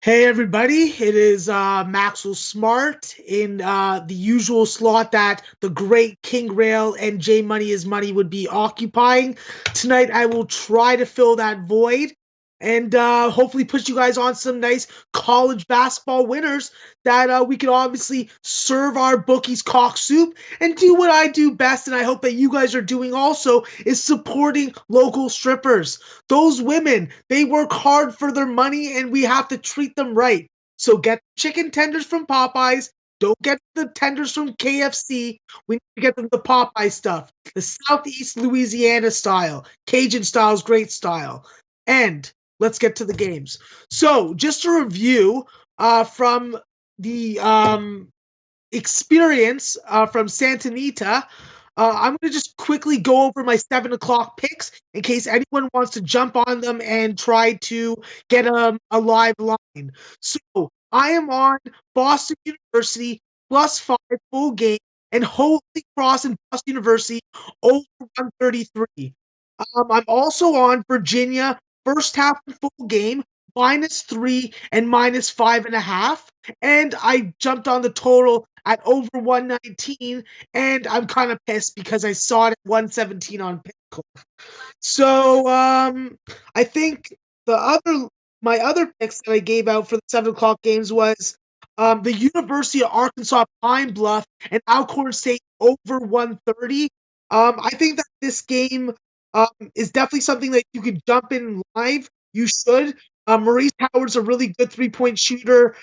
Hey everybody, it is Maxwell Smart in the usual slot that the great King Rail and J Money is Money would be occupying. Tonight I will try to fill that void and hopefully put you guys on some nice college basketball winners that we can obviously serve our bookies cock soup and do what I do best, and I hope that you guys are doing also, is supporting local strippers. Those women, they work hard for their money and we have to treat them right. So get chicken tenders from Popeyes. Don't get the tenders from KFC. We need to get them the Popeye stuff. The Southeast Louisiana style. Cajun style is great style. And let's get to the games. So just a review from the experience from Santa Anita. I'm going to just quickly go over my 7 o'clock picks in case anyone wants to jump on them and try to get a live line. So I am on Boston University +5 full game and Holy Cross and Boston University over 133. I'm also on Virginia first half and full game -3 and -5.5. And I jumped on the total at over 119, and I'm kind of pissed because I saw it at 117 on Pinnacle. So I think my other picks that I gave out for the 7 o'clock games was the University of Arkansas Pine Bluff and Alcorn State over 130. I think that this game is definitely something that you could jump in live. You should. Maurice Howard's a really good three-point shooter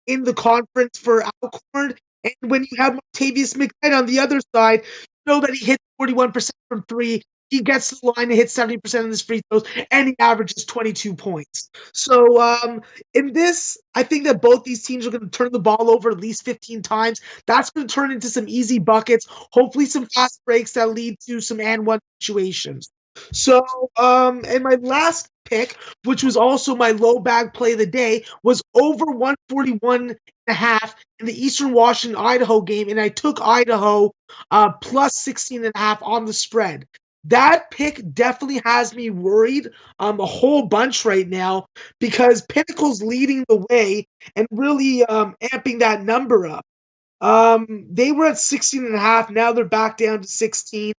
in the conference for Alcorn. And when you have Montavious McKnight on the other side, you know that he hits 41% from three. He gets to the line and hits 70% of his free throws, and he averages 22 points. So in this, I think that both these teams are going to turn the ball over at least 15 times. That's going to turn into some easy buckets, hopefully some fast breaks that lead to some and one situations. So, and my last pick, which was also my low bag play of the day, was over 141.5 in the Eastern Washington Idaho game, and I took Idaho plus 16.5 on the spread. That pick definitely has me worried a whole bunch right now because Pinnacle's leading the way and really amping that number up. They were at 16.5. Now they're back down to 16.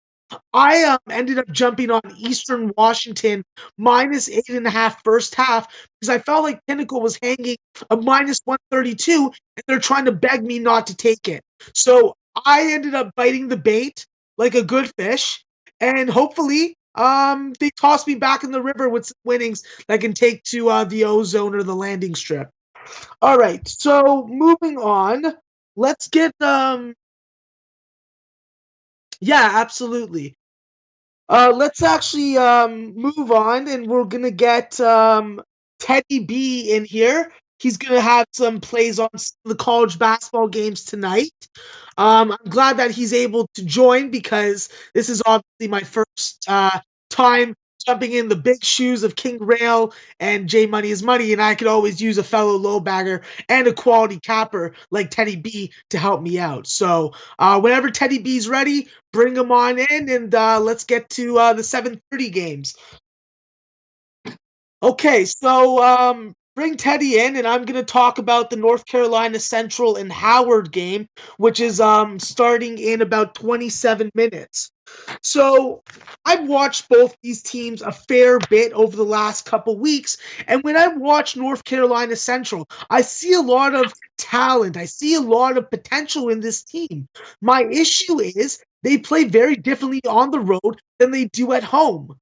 I ended up jumping on Eastern Washington -8.5 first half because I felt like Pinnacle was hanging a -132 and they're trying to beg me not to take it. So I ended up biting the bait like a good fish, and hopefully they toss me back in the river with some winnings that I can take to the ozone or the landing strip. All right, so moving on, let's get yeah, absolutely. Let's actually move on, and we're gonna get Teddy B in here. He's gonna have some plays on the college basketball games tonight. I'm glad that he's able to join because this is obviously my first time jumping in the big shoes of King Rail and J Money is Money, and I could always use a fellow low bagger and a quality capper like Teddy B to help me out. So whenever Teddy B's ready, bring him on in, and let's get to the 7:30 games. Okay, so bring Teddy in, and I'm going to talk about the North Carolina Central and Howard game, which is starting in about 27 minutes. So I've watched both these teams a fair bit over the last couple weeks, and when I watch North Carolina Central, I see a lot of talent. I see a lot of potential in this team. My issue is they play very differently on the road than they do at home.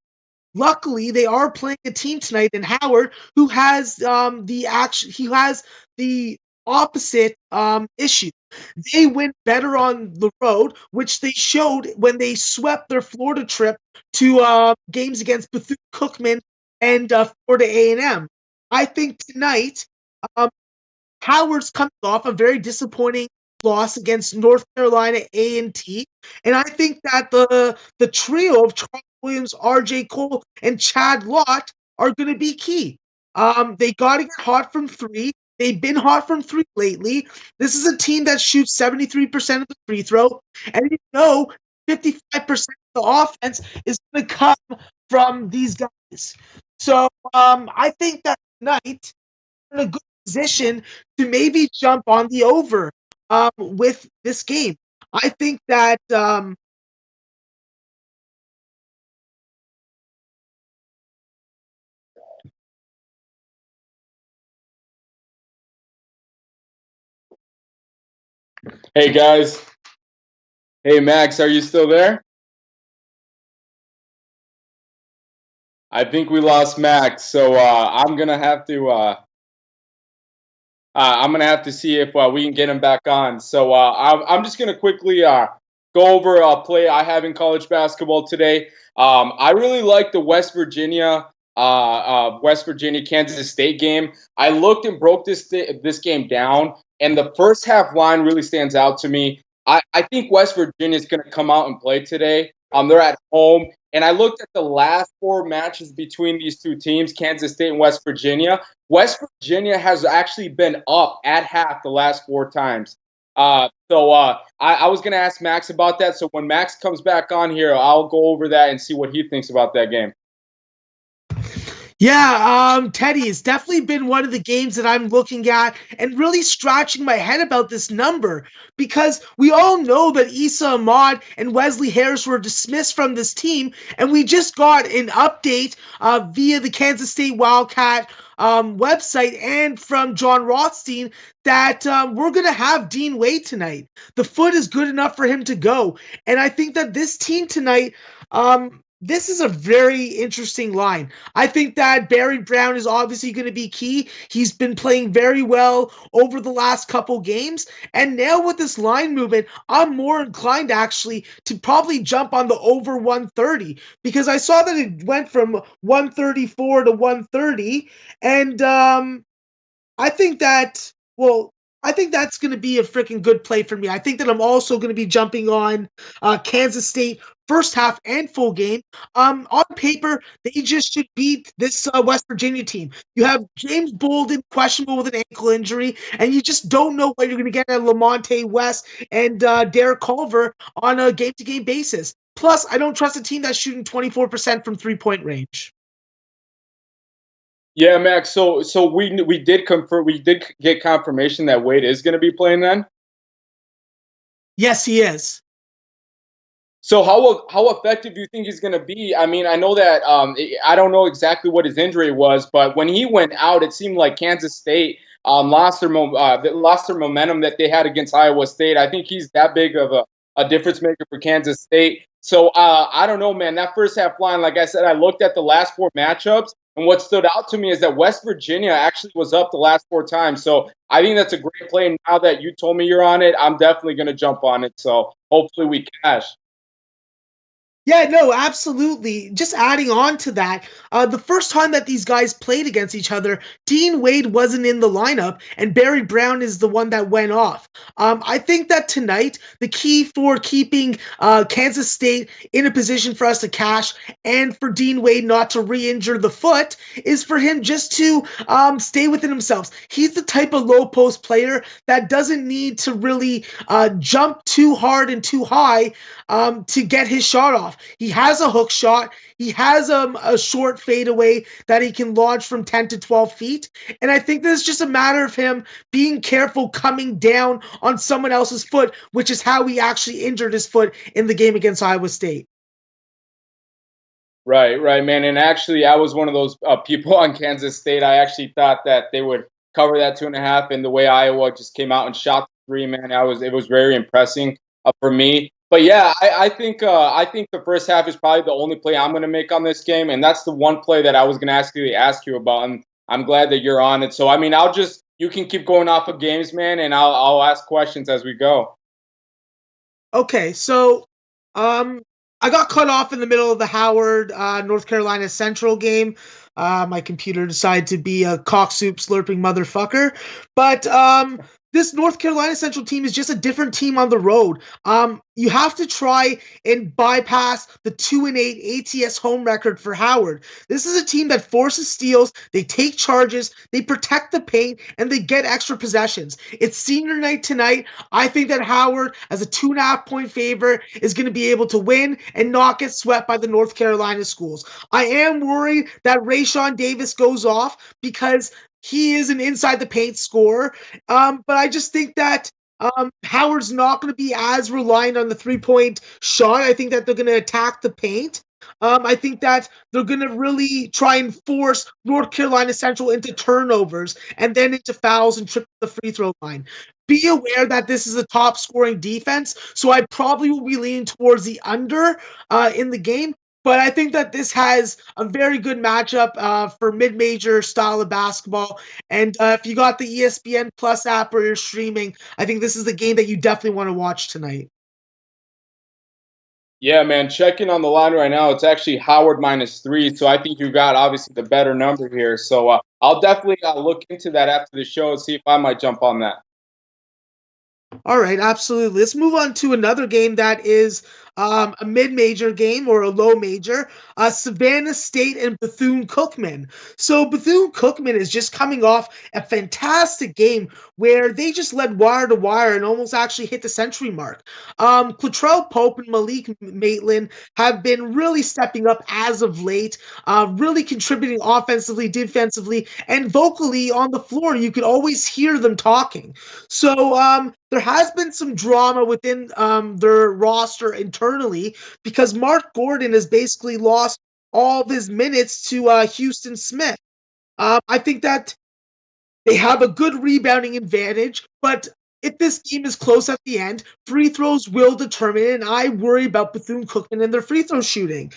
Luckily, they are playing a team tonight in Howard who has the opposite issue. They went better on the road, which they showed when they swept their Florida trip to games against Bethune-Cookman and Florida A&M. I think tonight Howard's coming off a very disappointing loss against North Carolina A&T, and I think that the trio of Charles Williams, R.J. Cole, and Chad Lott are going to be key. They got to get hot from three. They've been hot from three lately. This is a team that shoots 73% of the free throw, and 55% of the offense is going to come from these guys. So I think that tonight, in a good position to maybe jump on the over with this game. I think that Hey guys. Hey Max, are you still there? I think we lost Max, so I'm gonna have to see if we can get him back on. So I'm just gonna quickly go over a play I have in college basketball today. I really like the West Virginia Kansas State game. I looked and broke this game down, and the first half line really stands out to me. I think West Virginia is going to come out and play today. They're at home, and I looked at the last four matches between these two teams, Kansas State and West Virginia. West Virginia has actually been up at half the last four times. I was going to ask Max about that. So when Max comes back on here, I'll go over that and see what he thinks about that game. Yeah, Teddy, it's definitely been one of the games that I'm looking at and really scratching my head about this number because we all know that Issa Ahmad and Wesley Harris were dismissed from this team, and we just got an update via the Kansas State Wildcat website and from John Rothstein that we're going to have Dean Wade tonight. The foot is good enough for him to go, and I think that this team tonight this is a very interesting line. I think that Barry Brown is obviously going to be key. He's been playing very well over the last couple games. And now with this line movement, I'm more inclined actually to probably jump on the over 130 because I saw that it went from 134 to 130. And I think that, well, I think that's going to be a freaking good play for me. I think that I'm also going to be jumping on Kansas State first half and full game. On paper, they just should beat this West Virginia team. You have James Bolden questionable with an ankle injury, and you just don't know what you're going to get at Lamonte West and Derek Culver on a game-to-game basis. Plus, I don't trust a team that's shooting 24% from three-point range. Yeah, Max. So we did confirm, we did get confirmation that Wade is going to be playing then. Yes, he is. So how effective do you think he's going to be? I mean, I know that I don't know exactly what his injury was, but when he went out, it seemed like Kansas State lost their momentum that they had against Iowa State. I think he's that big of a difference maker for Kansas State. So I don't know, man. That first half line, like I said, I looked at the last four matchups, and what stood out to me is that West Virginia actually was up the last four times. So I think that's a great play. And now that you told me you're on it, I'm definitely going to jump on it. So hopefully we cash. Yeah, no, absolutely. Just adding on to that, the first time that these guys played against each other, Dean Wade wasn't in the lineup, and Barry Brown is the one that went off. I think that tonight, the key for keeping Kansas State in a position for us to cash and for Dean Wade not to re-injure the foot is for him just to stay within himself. He's the type of low post player that doesn't need to really jump too hard and too high to get his shot off. He has a hook shot. He has a short fadeaway that he can launch from 10 to 12 feet. And I think that it's just a matter of him being careful coming down on someone else's foot, which is how he actually injured his foot in the game against Iowa State. Right, man. And actually, I was one of those people on Kansas State. I actually thought that they would cover that 2.5, and the way Iowa just came out and shot the three, man, it was very impressive for me. But yeah, I think the first half is probably the only play I'm going to make on this game, and that's the one play that I was going to ask you about. And I'm glad that you're on it. So I mean, you can keep going off of games, man, and I'll ask questions as we go. Okay, so I got cut off in the middle of the Howard North Carolina Central game. My computer decided to be a cock soup slurping motherfucker. But this North Carolina Central team is just a different team on the road. You have to try and bypass the 2-8 ATS home record for Howard. This is a team that forces steals, they take charges, they protect the paint, and they get extra possessions. It's senior night tonight. I think that Howard, as a 2.5-point favorite, is going to be able to win and not get swept by the North Carolina schools. I am worried that Rayshawn Davis goes off because he is an inside the paint scorer. But I just think that Howard's not going to be as reliant on the 3-point shot. I think that they're going to attack the paint. I think that they're going to really try and force North Carolina Central into turnovers and then into fouls and trip the free throw line. Be aware that this is a top scoring defense, so I probably will be leaning towards the under in the game. But I think that this has a very good matchup for mid-major style of basketball. And if you got the ESPN Plus app or you're streaming, I think this is the game that you definitely want to watch tonight. Yeah, man. Checking on the line right now, it's actually Howard -3. So I think you got obviously the better number here. So I'll definitely look into that after the show and see if I might jump on that. All right, absolutely. Let's move on to another game that is a mid-major game or a low major. Savannah State and Bethune-Cookman. So Bethune-Cookman is just coming off a fantastic game where they just led wire to wire and almost actually hit the century mark. Quatrell Pope and Malik Maitland have been really stepping up as of late, really contributing offensively, defensively, and vocally on the floor. You could always hear them talking. So there has been some drama within their roster internally because Mark Gordon has basically lost all of his minutes to Houston Smith. I think that they have a good rebounding advantage, but if this game is close at the end, free throws will determine it, and I worry about Bethune-Cookman and their free throw shooting.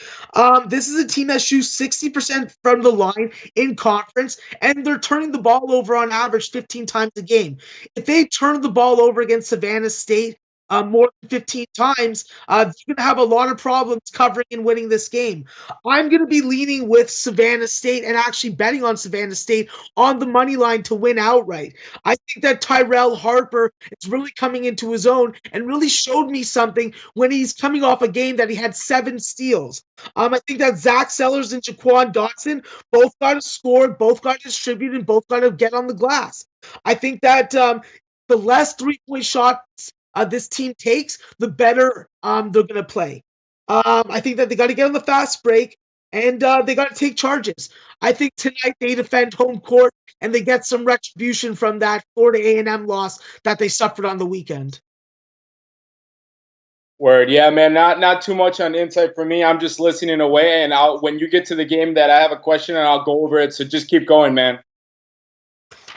This is a team that shoots 60% from the line in conference, and they're turning the ball over on average 15 times a game. If they turn the ball over against Savannah State more than 15 times, they're going to have a lot of problems covering and winning this game. I'm going to be leaning with Savannah State and actually betting on Savannah State on the money line to win outright. I think that Tyrell Harper is really coming into his own and really showed me something when he's coming off a game that he had 7 steals. I think that Zach Sellers and Jaquan Dotson both got to score, both got to distribute, and both got to get on the glass. I think that the less 3-point shots this team takes, the better they're going to play. I think that they got to get on the fast break, and they got to take charges. I think tonight they defend home court, and they get some retribution from that Florida A&M loss that they suffered on the weekend. Word, yeah, man. Not too much on insight for me. I'm just listening away, and when you get to the game, that I have a question, and I'll go over it. So just keep going, man.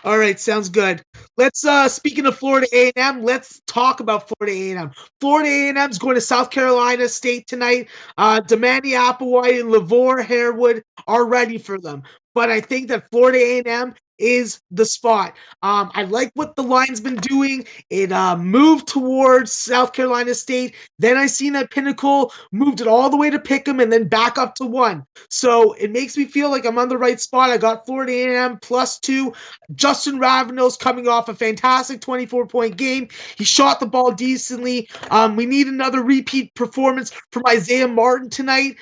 All right, sounds good. Let's speaking of Florida A&M, let's talk about Florida A&M. Florida A&M is going to South Carolina State tonight. Damani Applewhite and LaVar Harewood are ready for them. But I think that Florida A&M is the spot. I like what the line's been doing. It moved towards South Carolina State. Then I seen that Pinnacle moved it all the way to Pick'em and then back up to 1. So it makes me feel like I'm on the right spot. I got Florida A&M +2. Justin Ravenel's coming off a fantastic 24-point game. He shot the ball decently. We need another repeat performance from Isaiah Martin tonight.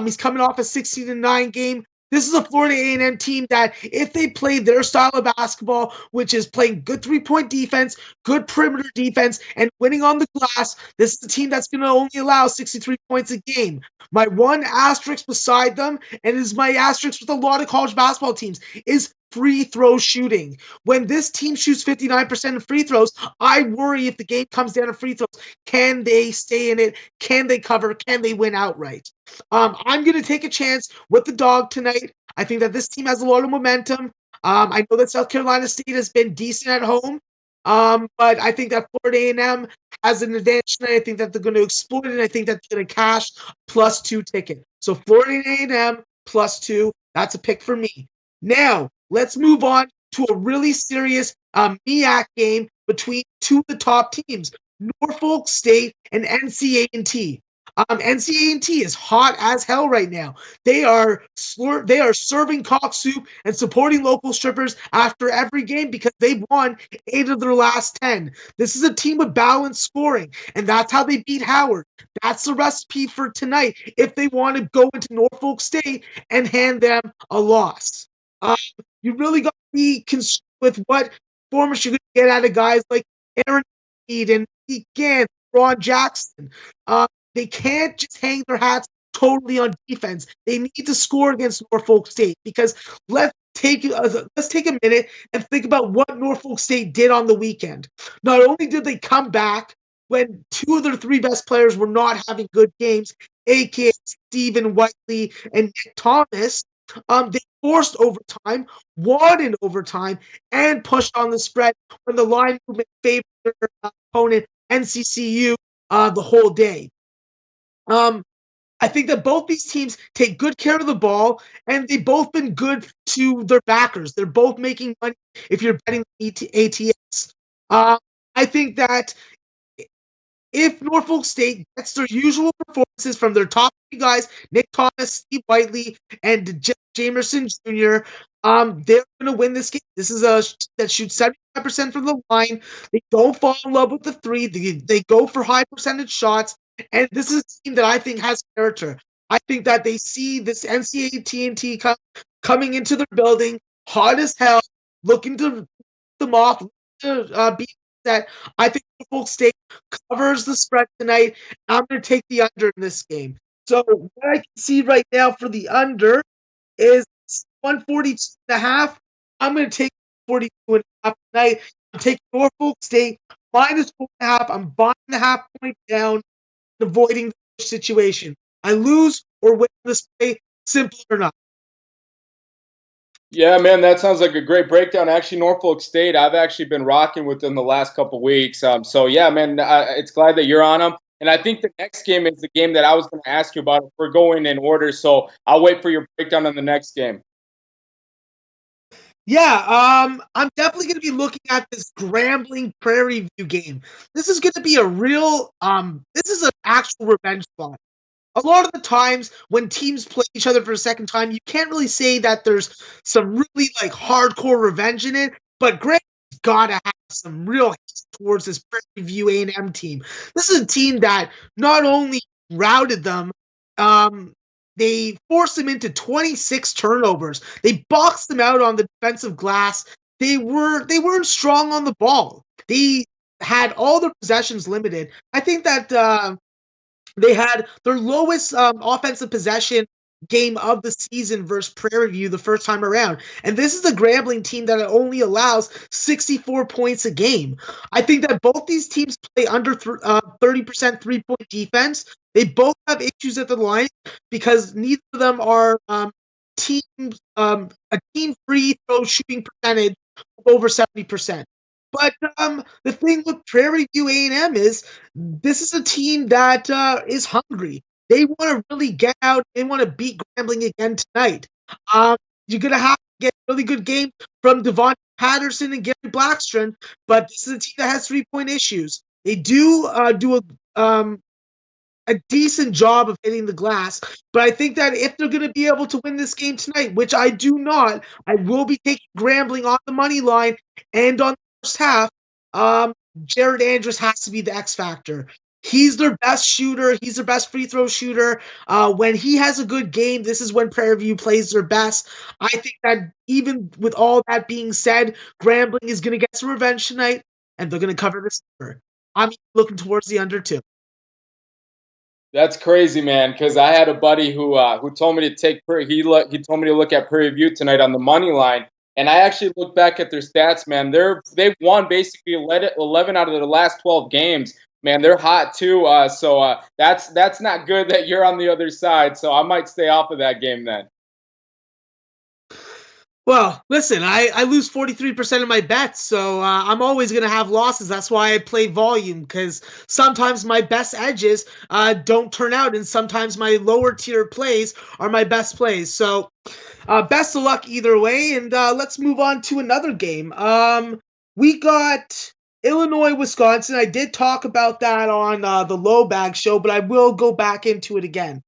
He's coming off a 16-9 game. This is a Florida A&M team that if they play their style of basketball, which is playing good 3-point defense, good perimeter defense, and winning on the glass, this is the team that's going to only allow 63 points a game. My one asterisk beside them, and is my asterisk with a lot of college basketball teams, is free throw shooting. When this team shoots 59% of free throws, I worry if the game comes down to free throws. Can they stay in it? Can they cover? Can they win outright? I'm going to take a chance with the dog tonight. I think that this team has a lot of momentum. I know that South Carolina State has been decent at home, but I think that Florida A&M has an advantage tonight. I think that they're going to exploit it, and I think that they're going to cash +2 ticket. So Florida A&M +2, that's a pick for me. Now, let's move on to a really serious MEAC game between two of the top teams, Norfolk State and NCAA. NCAA is hot as hell right now. They are serving cock soup and supporting local strippers after every game because they've won 8 of their last 10. This is a team with balanced scoring, and that's how they beat Howard. That's the recipe for tonight if they want to go into Norfolk State and hand them a loss. You really got to be concerned with what performance you're going to get out of guys like Aaron Reed and Gant, Ron Jackson. They can't just hang their hats totally on defense. They need to score against Norfolk State because let's let's take a minute and think about what Norfolk State did on the weekend. Not only did they come back when two of their three best players were not having good games, aka Stephen Whiteley and Nick Thomas, they forced overtime, won in overtime, and pushed on the spread when the line movement favored their opponent NCCU the whole day. I think that both these teams take good care of the ball, and they've both been good to their backers. They're both making money if you're betting ATS. I think that if Norfolk State gets their usual performances from their top three guys, Nick Thomas, Steve Whiteley, and Jamerson Jr., they're going to win this game. This is that shoots 75% from the line. They don't fall in love with the three. They go for high percentage shots. And this is a team that I think has character. I think that they see this NCAA TNT coming into their building, hot as hell, looking to them off, to be that. I think Norfolk State covers the spread tonight. I'm going to take the under in this game. So what I can see right now for the under is 142.5. I'm going to take 42.5 tonight. I'm taking Norfolk State minus 4.5. I'm buying the half-point down, avoiding the situation. I lose or win this play, simple or not. Yeah, man, that sounds like a great breakdown. Actually, Norfolk State, I've actually been rocking with them the last couple weeks. So yeah, man, it's glad that you're on them. And I think the next game is the game that I was going to ask you about if we're going in order. So I'll wait for your breakdown on the next game. Yeah, I'm definitely going to be looking at this Grambling Prairie View game. This is going to be a real, this is an actual revenge spot. A lot of the times when teams play each other for a second time, you can't really say that there's some really like hardcore revenge in it, but Graham's got to have some real hate towards this Prairie View A&M team. This is a team that not only routed them, they forced them into 26 turnovers. They boxed them out on the defensive glass. They weren't strong on the ball. They had all their possessions limited. I think that they had their lowest offensive possession game of the season versus Prairie View the first time around. And this is a Grambling team that only allows 64 points a game. I think that both these teams play under 30% three-point defense. They both have issues at the line because neither of them are a team free throw shooting percentage of over 70%. But the thing with Prairie View A&M is this is a team that is hungry. They want to really get out. They want to beat Grambling again tonight. You're going to have to get a really good game from Devon Patterson and Gary Blackstrom, but this is a team that has three-point issues. They do a decent job of hitting the glass, but I think that if they're going to be able to win this game tonight, which I do not, I will be taking Grambling on the money line and on the first half. Jared Andrews has to be the X factor. He's their best shooter. He's their best free throw shooter. When he has a good game, this is when Prairie View plays their best. I think that even with all that being said, Grambling is going to get some revenge tonight, and they're going to cover this number. I'm looking towards the under too. That's crazy, man. Because I had a buddy who told me to take he told me to look at Prairie View tonight on the money line, and I actually looked back at their stats, man. They've won basically 11 out of their last 12 games. Man, they're hot too. So that's not good that you're on the other side. So I might stay off of that game then. Well, listen, I lose 43% of my bets, so I'm always going to have losses. That's why I play volume, because sometimes my best edges don't turn out, and sometimes my lower tier plays are my best plays. So best of luck either way, and let's move on to another game. We got Illinois, Wisconsin. I did talk about that on the Low Bag show, but I will go back into it again.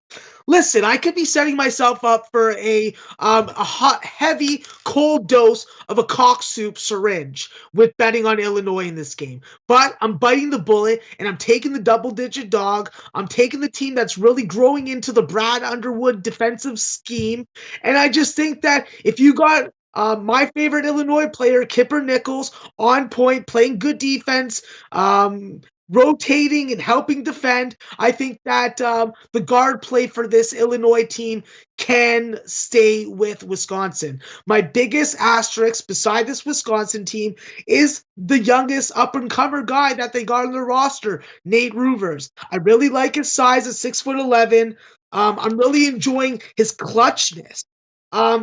Listen, I could be setting myself up for a hot, heavy, cold dose of a cock soup syringe with betting on Illinois in this game. But I'm biting the bullet, and I'm taking the double-digit dog. I'm taking the team that's really growing into the Brad Underwood defensive scheme. And I just think that if you got my favorite Illinois player, Kipper Nichols, on point, playing good defense, rotating and helping defend. I think that the guard play for this Illinois team can stay with Wisconsin. My biggest asterisk beside this Wisconsin team is the youngest up-and-comer guy that they got on their roster, Nate Ruvers. I really like his size at 6'11". I'm really enjoying his clutchness.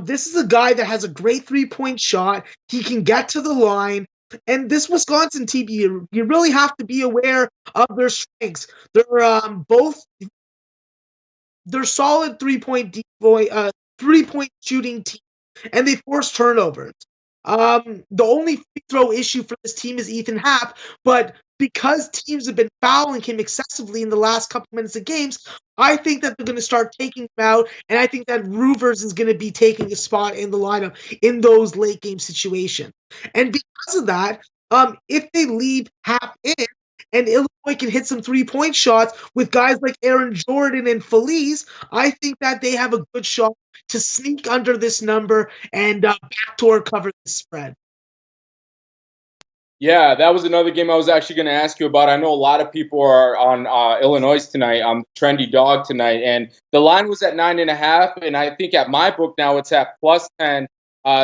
This is a guy that has a great three-point shot. He can get to the line. And this Wisconsin team, you really have to be aware of their strengths. They're solid three-point shooting team, and they force turnovers. The only free throw issue for this team is Ethan Happ, but because teams have been fouling him excessively in the last couple minutes of games, I think that they're going to start taking him out, and I think that Ruvers is going to be taking a spot in the lineup in those late game situations. And because of that, if they leave Happ in, and Illinois can hit some three-point shots with guys like Aaron Jordan and Feliz, I think that they have a good shot to sneak under this number and backdoor cover the spread. Yeah, that was another game I was actually going to ask you about. I know a lot of people are on Illinois tonight, trendy dog tonight, and the line was at 9.5, and I think at my book now it's at +10.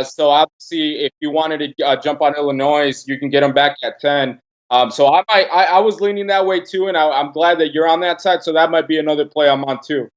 So obviously, if you wanted to jump on Illinois, you can get them back at 10. So I was leaning that way too, and I'm glad that you're on that side. So that might be another play I'm on too.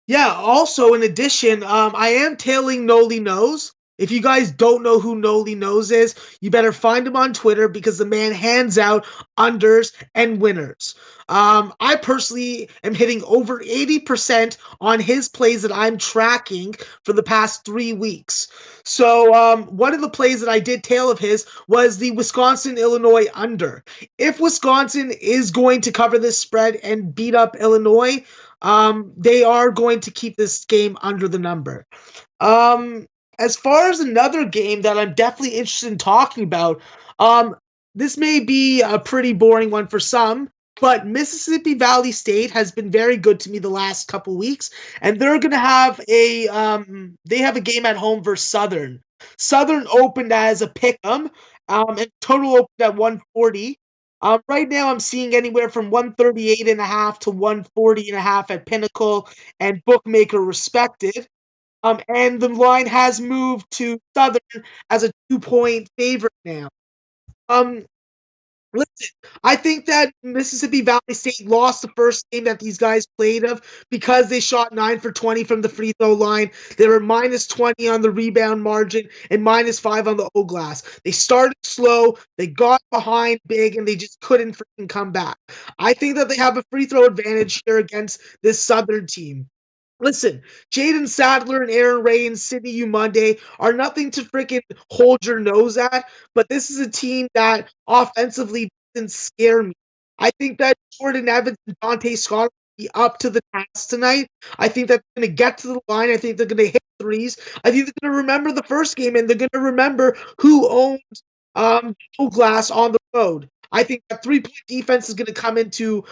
Yeah, also, in addition, I am tailing Noli Knows. If you guys don't know who Noli Knows is, you better find him on Twitter because the man hands out unders and winners. I personally am hitting over 80% on his plays that I'm tracking for the past 3 weeks. So one of the plays that I did tail of his was the Wisconsin-Illinois under. If Wisconsin is going to cover this spread and beat up Illinois, they are going to keep this game under the number. As far as another game that I'm definitely interested in talking about, this may be a pretty boring one for some, but Mississippi Valley State has been very good to me the last couple weeks, and they're going to have they have a game at home versus Southern. Southern opened as a pick'em, and total opened at 140. Right now, I'm seeing anywhere from 138.5 to 140.5 at Pinnacle and Bookmaker respected. And the line has moved to Southern as a 2-point favorite now. Listen, I think that Mississippi Valley State lost the first game that these guys played of because they shot 9 for 20 from the free throw line. They were minus 20 on the rebound margin and minus 5 on the O-glass. They started slow, they got behind big, and they just couldn't freaking come back. I think that they have a free throw advantage here against this Southern team. Listen, Jaden Sadler and Aaron Ray and Sidney Umunde are nothing to freaking hold your nose at, but this is a team that offensively doesn't scare me. I think that Jordan Evans and Dante Scott will be up to the task tonight. I think that they're going to get to the line. I think they're going to hit threes. I think they're going to remember the first game, and they're going to remember who owned Glass on the road. I think that three-point defense is going to come into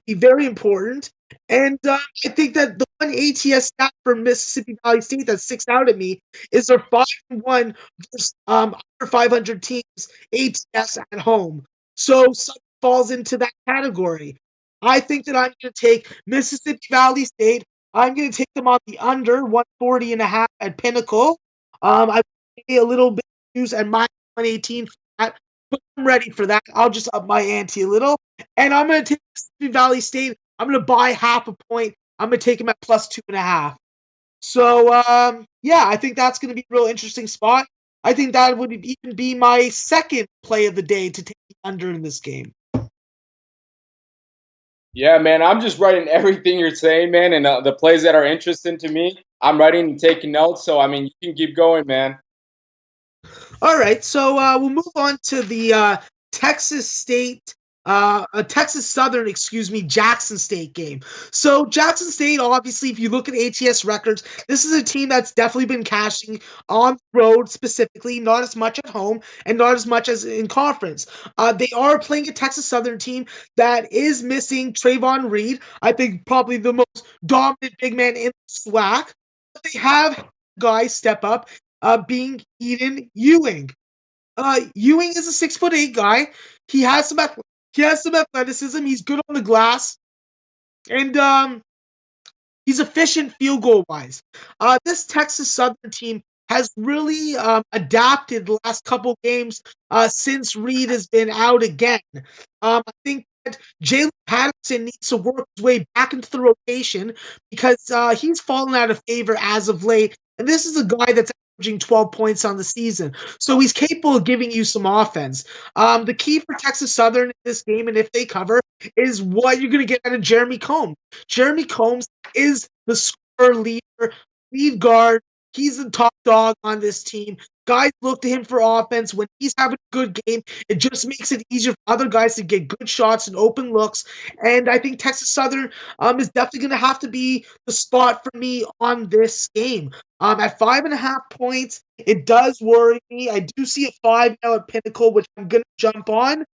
be very important. And I think that the one ATS stat for Mississippi Valley State that sticks out at me is their 5-1 versus under 500 teams ATS at home. So something falls into that category. I think that I'm going to take Mississippi Valley State. I'm going to take them on the under 140.5 at Pinnacle. I pay a little bit of juice at minus 118 for that, but I'm ready for that. I'll just up my ante a little. And I'm going to take Mississippi Valley State. I'm going to buy half a point. I'm going to take him at plus 2.5. So, yeah, I think that's going to be a real interesting spot. I think that would even be my second play of the day to take the under in this game. Yeah, man, I'm just writing everything you're saying, man, and the plays that are interesting to me. I'm writing and taking notes, so I mean, you can keep going, man. All right, so we'll move on to the Texas Southern, Jackson State game. So Jackson State, obviously, if you look at ATS records, this is a team that's definitely been cashing on the road specifically, not as much at home and not as much as in conference. They are playing a Texas Southern team that is missing Trayvon Reed, I think probably the most dominant big man in the SWAC. But they have guys step up, being Eden Ewing. Ewing is a 6'8" guy. He has some athleticism. He's good on the glass, and he's efficient field goal wise. This Texas Southern team has really adapted the last couple games since Reed has been out again. I think that Jalen Patterson needs to work his way back into the rotation because he's fallen out of favor as of late. And this is a guy that's averaging 12 points on the season. So he's capable of giving you some offense. The key for Texas Southern in this game, and if they cover, is what you're going to get out of Jeremy Combs. Jeremy Combs is the scorer leader, lead guard. He's the top dog on this team. Guys look to him for offense. When he's having a good game, it just makes it easier for other guys to get good shots and open looks. And I think Texas Southern is definitely going to have to be the spot for me on this game. At 5.5 points, it does worry me. I do see a 5 now at Pinnacle, which I'm going to jump on.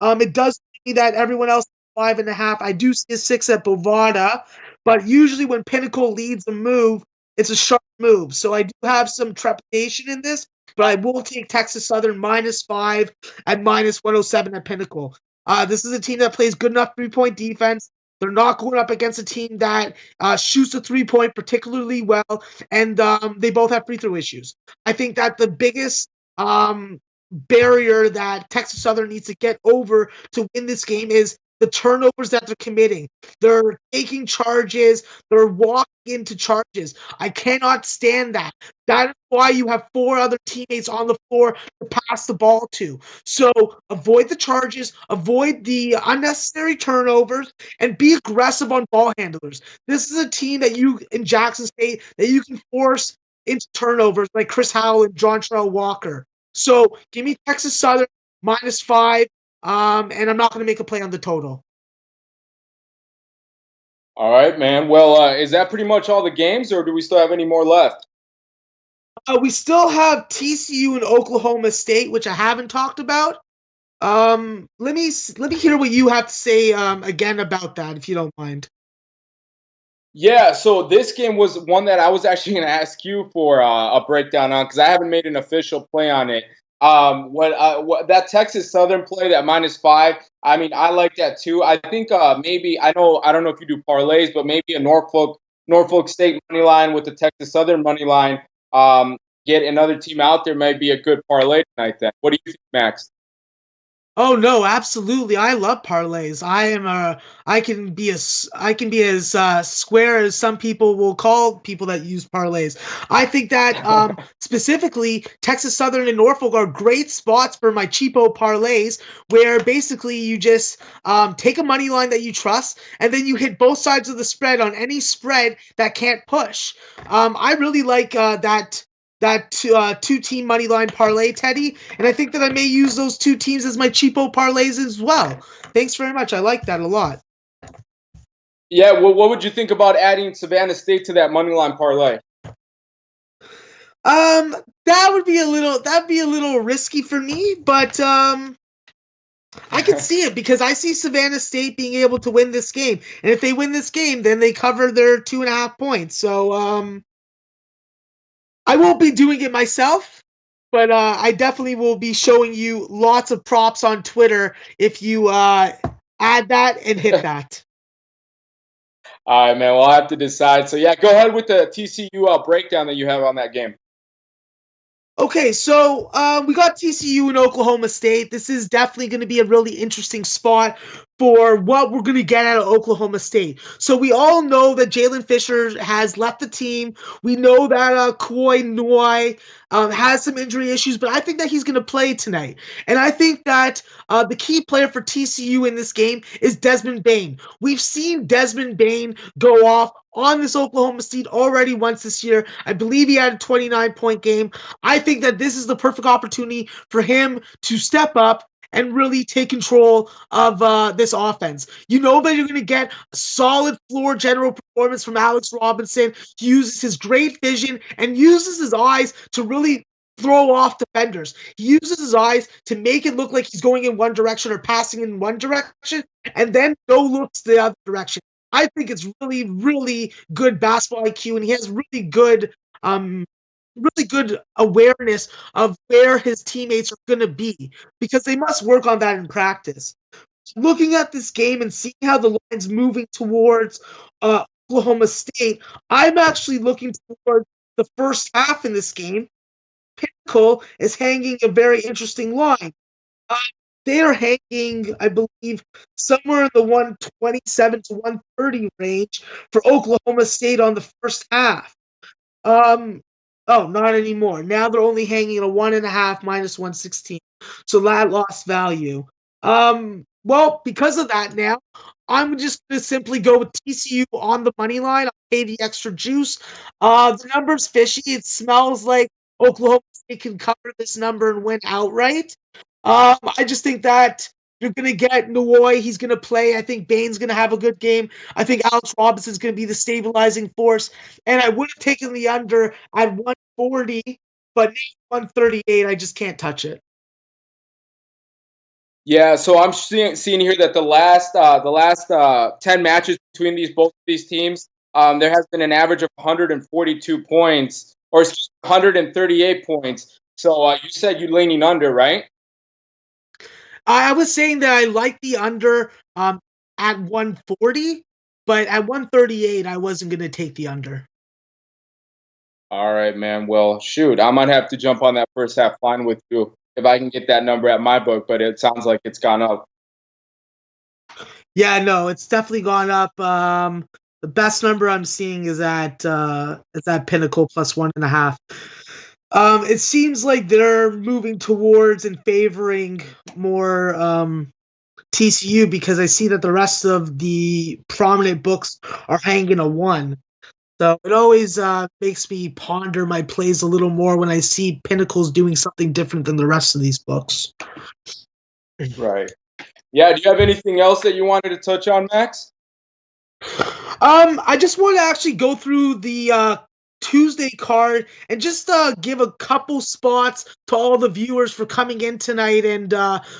It does see that everyone else 5.5. I do see a 6 at Bovada, but usually when Pinnacle leads a move, it's a sharp move. So I do have some trepidation in this, but I will take Texas Southern -5 at -107 at Pinnacle. This is a team that plays good enough 3-point defense. They're not going up against a team that shoots the 3-point particularly well, and they both have free throw issues. I think that the biggest barrier that Texas Southern needs to get over to win this game is the turnovers that they're committing. They're taking charges. They're walking into charges. I cannot stand that. That is why you have 4 other teammates on the floor to pass the ball to. So avoid the charges, avoid the unnecessary turnovers, and be aggressive on ball handlers. This is a team that you, in Jackson State, that you can force into turnovers like Chris Howell and John Charles Walker. So give me Texas Southern -5. And I'm not going to make a play on the total. All right, man. Well, is that pretty much all the games, or do we still have any more left? We still have TCU and Oklahoma State, which I haven't talked about. Let me hear what you have to say again about that, if you don't mind. Yeah, so this game was one that I was actually going to ask you for a breakdown on because I haven't made an official play on it. What that Texas Southern play, that -5, I mean, I like that too. I think maybe I don't know if you do parlays, but maybe a Norfolk State money line with the Texas Southern money line. Get another team out there might be a good parlay tonight. Then, what do you think, Max? Oh no, absolutely! I love parlays. I can be as square as some people will call people that use parlays. I think that specifically Texas Southern and Norfolk are great spots for my cheapo parlays, where basically you just take a money line that you trust, and then you hit both sides of the spread on any spread that can't push. I really like that two-team money line parlay, Teddy, and I think that I may use those 2 teams as my cheapo parlays as well. Thanks very much. I like that a lot. Yeah, well, what would you think about adding Savannah State to that money line parlay? That'd be a little risky for me, but I can see it because I see Savannah State being able to win this game, and if they win this game, then they cover their 2.5 points. So I won't be doing it myself, but I definitely will be showing you lots of props on Twitter if you add that and hit that. All right, man. Well, I'll have to decide. So, yeah, go ahead with the TCU breakdown that you have on that game. Okay, so we got TCU and Oklahoma State. This is definitely going to be a really interesting spot for what we're going to get out of Oklahoma State. So we all know that Jalen Fisher has left the team. We know that Koi Noi has some injury issues, but I think that he's going to play tonight. And I think that the key player for TCU in this game is Desmond Bane. We've seen Desmond Bane go off on this Oklahoma State already once this year. I believe he had a 29-point game. I think that this is the perfect opportunity for him to step up and really take control of this offense. You know that you're going to get a solid floor general performance from Alex Robinson. He uses his great vision and uses his eyes to really throw off defenders. He uses his eyes to make it look like he's going in one direction or passing in one direction, and then go looks the other direction. I think it's really, really good basketball IQ, and he has really good really good awareness of where his teammates are going to be because they must work on that in practice. Looking at this game and seeing how the line's moving towards Oklahoma State, I'm actually looking toward the first half in this game. Pinnacle is hanging a very interesting line. Uh, they are hanging, I believe, somewhere in the 127 to 130 range for Oklahoma State on the first half. Oh, not anymore. Now they're only hanging a 1.5 minus 116. So that lost value. Well, because of that now, I'm just going to simply go with TCU on the money line. I'll pay the extra juice. The number's fishy. It smells like Oklahoma State can cover this number and win outright. I just think that you're going to get Noy. He's going to play. I think Bain's going to have a good game. I think Alex Robinson's going to be the stabilizing force. And I would have taken the under at 140, but now 138, I just can't touch it. Yeah, so I'm seeing here that the last 10 matches between both of these teams, there has been an average of 142 points, or 138 points. So you said you're leaning under, right? I was saying that I like the under at 140, but at 138, I wasn't going to take the under. All right, man. Well, shoot, I might have to jump on that first half line with you if I can get that number at my book, but it sounds like it's gone up. Yeah, no, it's definitely gone up. The best number I'm seeing is at Pinnacle plus 1.5. It seems like they're moving towards and favoring more TCU because I see that the rest of the prominent books are hanging a 1. So it always makes me ponder my plays a little more when I see Pinnacles doing something different than the rest of these books. Right. Yeah, do you have anything else that you wanted to touch on, Max? I just want to actually go through the Tuesday card and just give a couple spots to all the viewers for coming in tonight and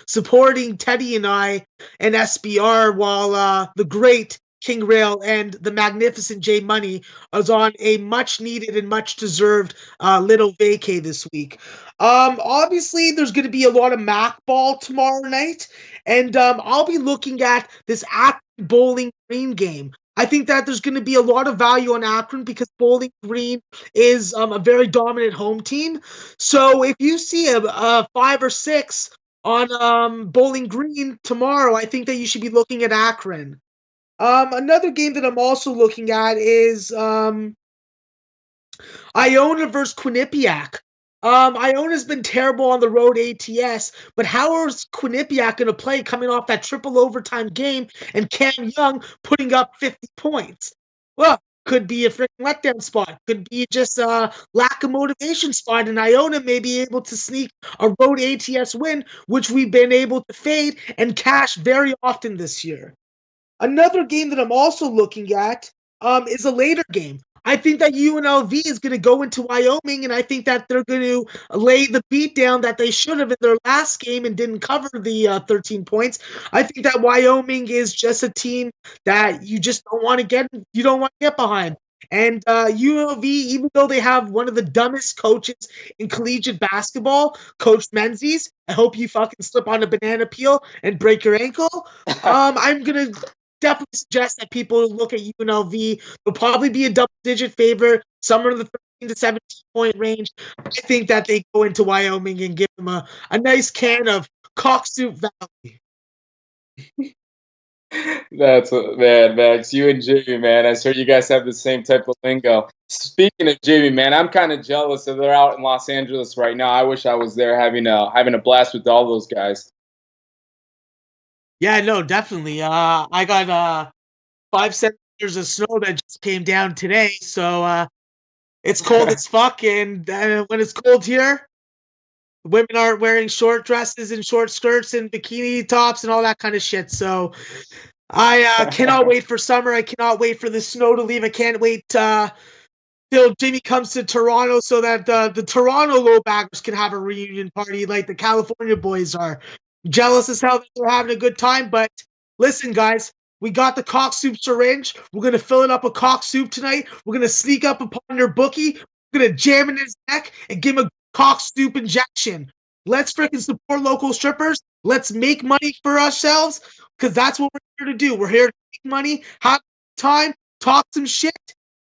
supporting Teddy and I and SBR while the great King Rail and the magnificent J Money is on a much needed and much deserved little vacay this week. Obviously, there's going to be a lot of MAC ball tomorrow night, and I'll be looking at this Akron Bowling Green game. I think that there's going to be a lot of value on Akron because Bowling Green is a very dominant home team. So if you see a 5 or 6 on Bowling Green tomorrow, I think that you should be looking at Akron. Another game that I'm also looking at is Iona versus Quinnipiac. Iona's been terrible on the road ATS, but how is Quinnipiac going to play coming off that triple overtime game and Cam Young putting up 50 points? Well, could be a freaking letdown spot. Could be just a lack of motivation spot, and Iona may be able to sneak a road ATS win, which we've been able to fade and cash very often this year. Another game that I'm also looking at is a later game. I think that UNLV is going to go into Wyoming, and I think that they're going to lay the beat down that they should have in their last game and didn't cover the 13 points. I think that Wyoming is just a team that you just don't want to get behind. And UNLV, even though they have one of the dumbest coaches in collegiate basketball, Coach Menzies, I hope you fucking slip on a banana peel and break your ankle. I'm going to definitely suggest that people look at UNLV. They'll probably be a double-digit favorite, somewhere in the 13 to 17-point range. I think that they go into Wyoming and give them a nice can of Cock Soup Valley. That's man, Max. You and Jamie, man. I swear you guys have the same type of lingo. Speaking of Jamie, man, I'm kind of jealous that they're out in Los Angeles right now. I wish I was there having a blast with all those guys. Yeah, no, definitely. I got 5 centimeters of snow that just came down today, so it's cold as fuck. And when it's cold here, women aren't wearing short dresses and short skirts and bikini tops and all that kind of shit. So I cannot wait for summer. I cannot wait for the snow to leave. I can't wait till Jimmy comes to Toronto so that the Toronto lowbaggers can have a reunion party like the California boys are. Jealous as hell that they're having a good time, but listen, guys, we got the Cock Soup syringe. We're going to fill it up with Cock Soup tonight. We're going to sneak up upon your bookie. We're gonna jam in his neck and give him a cock stoop injection. Let's freaking support local strippers. Let's make money for ourselves, because that's what we're here to do. We're here to make money, have time, talk some shit,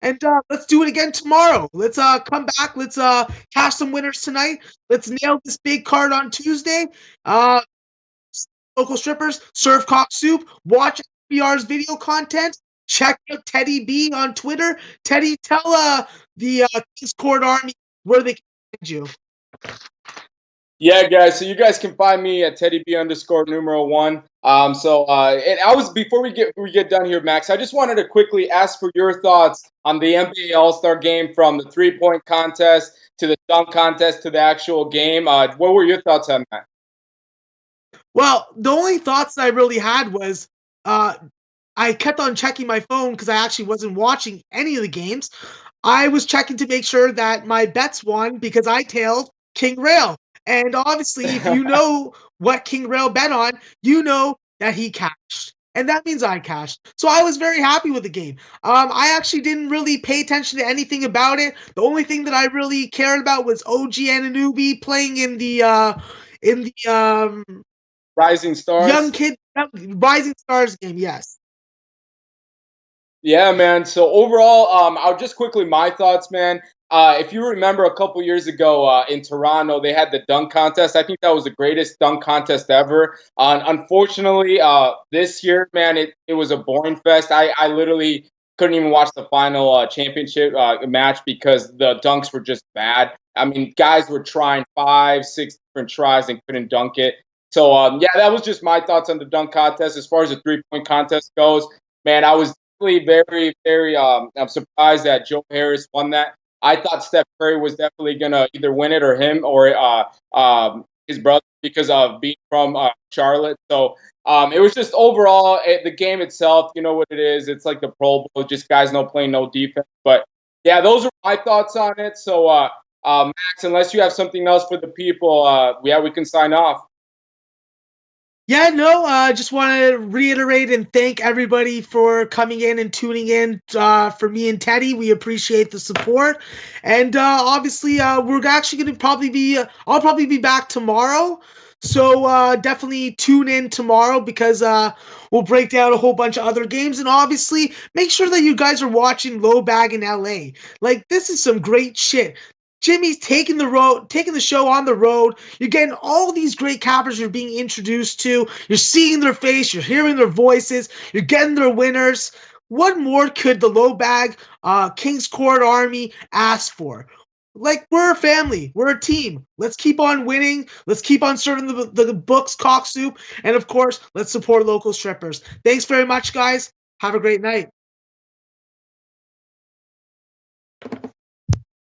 and let's do it again tomorrow. Let's come back. Let's cash some winners tonight. Let's nail this big card on Tuesday. Local strippers, serve cock soup, watch FBR's video content, check out Teddy B on Twitter. Teddy, tell the Kings Court Army where they can find you. Yeah, guys. So you guys can find me at TeddyB_1. And I was before we get done here, Max. I just wanted to quickly ask for your thoughts on the NBA All-Star Game, from the 3-point contest to the dunk contest to the actual game. What were your thoughts on that? Well, the only thoughts that I really had was I kept on checking my phone because I actually wasn't watching any of the games. I was checking to make sure that my bets won because I tailed King Rail. And obviously, if you know what King Rail bet on, you know that he cashed. And that means I cashed. So I was very happy with the game. I actually didn't really pay attention to anything about it. The only thing that I really cared about was OG Anunoby playing in the Rising Stars? Rising Stars game, yes. Yeah, man. So overall, I'll just quickly my thoughts, man. If you remember a couple years ago in Toronto, they had the dunk contest. I think that was the greatest dunk contest ever. Unfortunately, this year, man, it was a boring fest. I literally couldn't even watch the final championship match because the dunks were just bad. I mean, guys were trying 5, 6 different tries and couldn't dunk it. So, yeah, that was just my thoughts on the dunk contest. As far as the 3-point contest goes, man, I was definitely very, very I'm surprised that Joe Harris won that. I thought Steph Curry was definitely going to either win it, or him, or his brother, because of being from Charlotte. So it was just overall, the game itself, you know what it is. It's like the Pro Bowl, just guys no playing no defense. But, yeah, those are my thoughts on it. So, Max, unless you have something else for the people, yeah, we can sign off. Yeah, no, just want to reiterate and thank everybody for coming in and tuning in for me and Teddy. We appreciate the support. And obviously, we're actually going to I'll probably be back tomorrow. So definitely tune in tomorrow, because we'll break down a whole bunch of other games. And obviously, make sure that you guys are watching Low Bag in LA. Like, this is some great shit. Jimmy's taking the show on the road. You're getting all these great cappers you're being introduced to. You're seeing their face. You're hearing their voices. You're getting their winners. What more could the Low Bag Kings Court Army ask for? Like, we're a family. We're a team. Let's keep on winning. Let's keep on serving the books cock soup. And, of course, let's support local strippers. Thanks very much, guys. Have a great night.